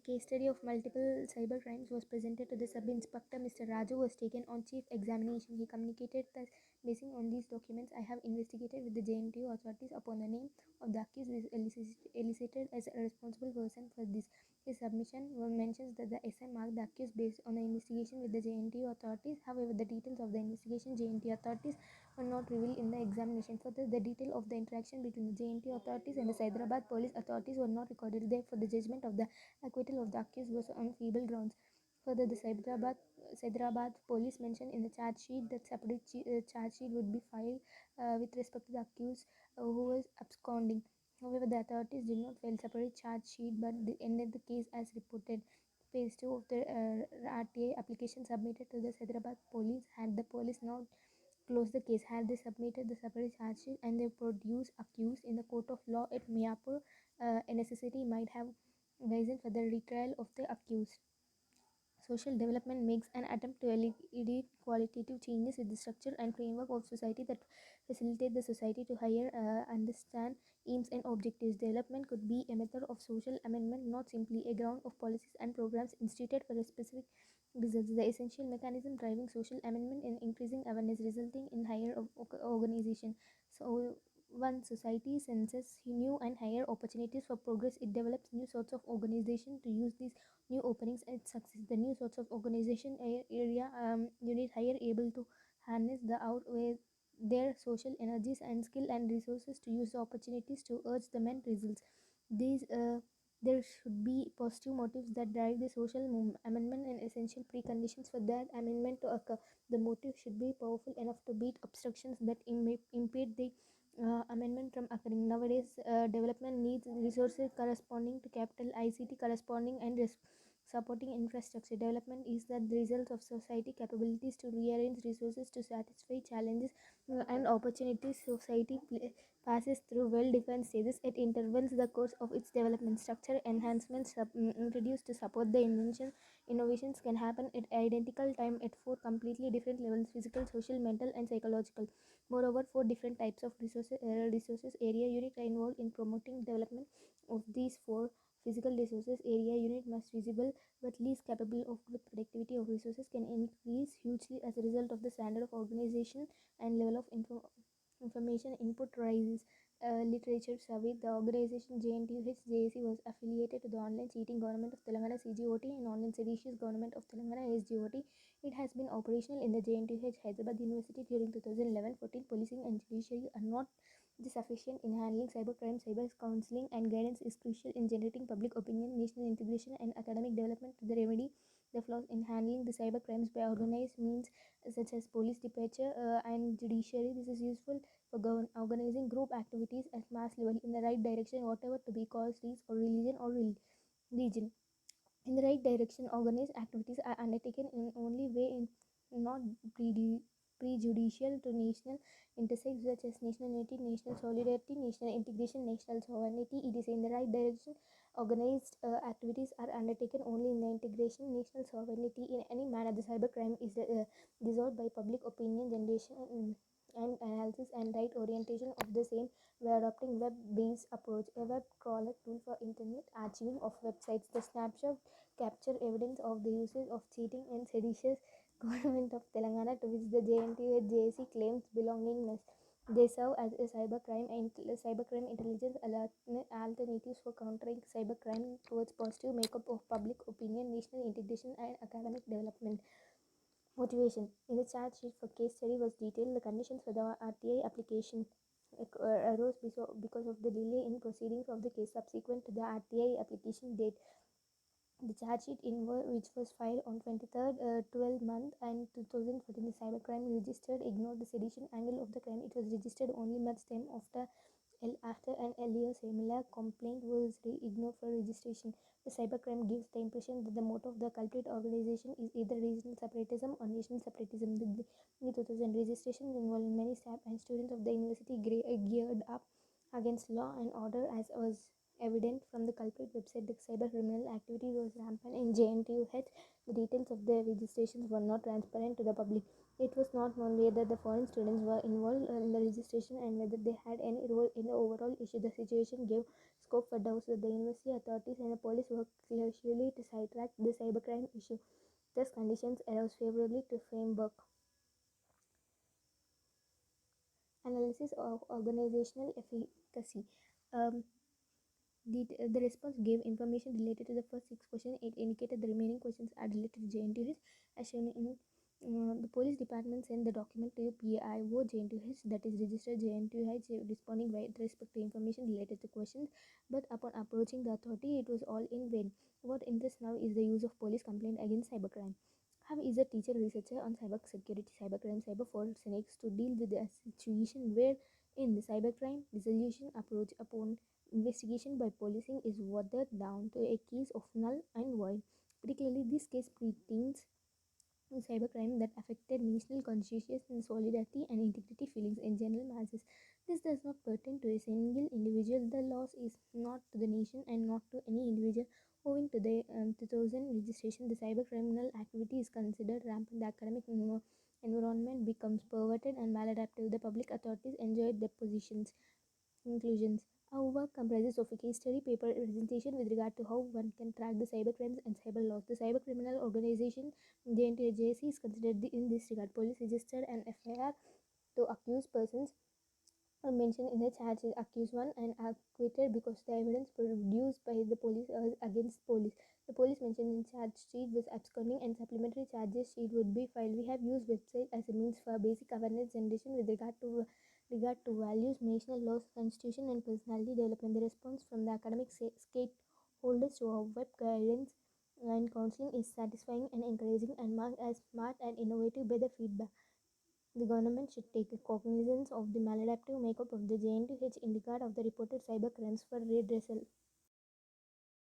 case study of multiple cyber crimes was presented to the sub-inspector. Mr. Raju was taken on chief examination. He communicated that basing on these documents, I have investigated with the JNTU authorities upon the name of the accused is elicited as a responsible person for this. His submission mentions that the SI marked the accused based on the investigation with the JNTU authorities. However, the details of the investigation JNTU authorities were not revealed in the examination. Further, the detail of the interaction between the JNTU authorities and the Hyderabad police authorities were not recorded. Therefore, the judgment of the acquittal of the accused was on feeble grounds. Further, the Hyderabad police mentioned in the charge sheet that separate charge sheet would be filed with respect to the accused who was absconding. However, the authorities did not file separate charge sheet but they ended the case as reported. Phase 2 of the RTA application submitted to the Hyderabad police. Had the police not closed the case, had they submitted the separate charge sheet and they produced accused in the court of law at Mayapur, a necessity might have arisen for the retrial of the accused. Social development makes an attempt to elevate qualitative changes in the structure and framework of society that facilitate the society to higher understand aims and objectives. Development could be a method of social amendment, not simply a ground of policies and programs instituted for a specific results. The essential mechanism driving social amendment in increasing awareness, resulting in higher organization. So, once society senses new and higher opportunities for progress, it develops new sorts of organization to use these new openings and success. The new sorts of organization area unit higher able to harness the out with their social energies and skill and resources to use the opportunities to urge the men results. These there should be positive motives that drive the social amendment and essential preconditions for that amendment to occur. The motive should be powerful enough to beat obstructions that impede the amendment from occurring. Nowadays, development needs resources corresponding to capital, ICT corresponding and supporting infrastructure. Development is the result of society capabilities to rearrange resources to satisfy challenges and opportunities. Society passes through well-defined stages at intervals. The course of its development structure enhancements introduced to support the innovations can happen at identical time at four completely different levels: physical, social, mental, and psychological. Moreover, four different types of resources area unit are involved in promoting development of these four. Physical resources area unit must visible but least capable of good productivity of resources can increase hugely as a result of the standard of organization and level of information input rises. Literature survey. The organization JNTUH-JAC was affiliated to the online cheating government of Telangana CGOT and online seditious government of Telangana SGOT. It has been operational in the JNTUH Hyderabad University during 2011-14. Policing and judiciary are not sufficient in handling cybercrime. Cyber counseling and guidance is crucial in generating public opinion, national integration, and academic development to the remedy the flaws in handling the cyber crimes by organized means such as police departure and judiciary. This is useful for organizing group activities at mass level in the right direction, whatever to be cause, race, or religion or religion. In the right direction, organized activities are undertaken in only way in not prejudicial to national interests such as national unity, national solidarity, national integration, national sovereignty. It is in the right direction. Organized activities are undertaken only in the integration national sovereignty in any manner. The cybercrime is dissolved by public opinion generation and analysis and right orientation of the same. We are adopting web-based approach, a web crawler tool for internet archiving of websites. The snapshot capture evidence of the usage of cheating and seditious government of Telangana to which the JNTU JAC claims belongingness. They serve as a cybercrime intelligence alternatives for countering cybercrime towards positive makeup of public opinion, national integration, and academic development. Motivation. In the charge sheet for case study was detailed. The conditions for the RTI application arose because of the delay in proceedings of the case subsequent to the RTI application date. The charge sheet which was filed on 23rd 12th month and 2014, the cybercrime registered ignored the sedition angle of the crime. It was registered only months time after an earlier similar complaint was ignored for registration. The cybercrime gives the impression that the motive of the culprit organization is either regional separatism or national separatism. The 2000 registrations involving many staff and students of the university geared up against law and order, as was evident from the culprit website. The cyber criminal activity was rampant in JNTUH. The details of their registrations were not transparent to the public. It was not known whether the foreign students were involved in the registration and whether they had any role in the overall issue. The situation gave scope for doubts that the university authorities and the police work closely to sidetrack the cybercrime issue. Thus, conditions arose favorably to framework analysis of organizational efficacy. Um, the response gave information related to the first six questions. It indicated the remaining questions are related to JNTH, as shown in the police department sent the document to PIO JNTH, that is registered JNTH, responding with respect to information related to questions. But upon approaching the authority, it was all in vain. What interests now is the use of police complaint against cybercrime. Have is a teacher researcher on cyber security, cybercrime, cyber forensics to deal with a situation where in the cybercrime resolution approach upon investigation by policing is watered down to a case of null and void. Particularly, this case pertains to cybercrime that affected national consciousness and solidarity and integrity feelings in general masses. This does not pertain to a single individual. The loss is not to the nation and not to any individual. Owing to the 2000 registration, the cybercriminal activity is considered rampant. The academic environment becomes perverted and maladaptive. The public authorities enjoyed their positions. Conclusions. Our work comprises of a case study paper presentation with regard to how one can track the cybercrimes and cyber laws. The cybercriminal organization JNTJC is considered in this regard. Police registered an FIR to accused persons mentioned in the charge is accused one and acquitted because the evidence produced by the police against police. The police mentioned in charge sheet was absconding and supplementary charges sheet would be filed. We have used website as a means for basic awareness generation with regard to values, national laws, constitution, and personality development. The response from the academic stakeholders to our web guidance and counseling is satisfying and encouraging and marked as smart and innovative by the feedback. The government should take cognizance of the maladaptive makeup of the JNTH in regard of the reported cyber crimes for redressal.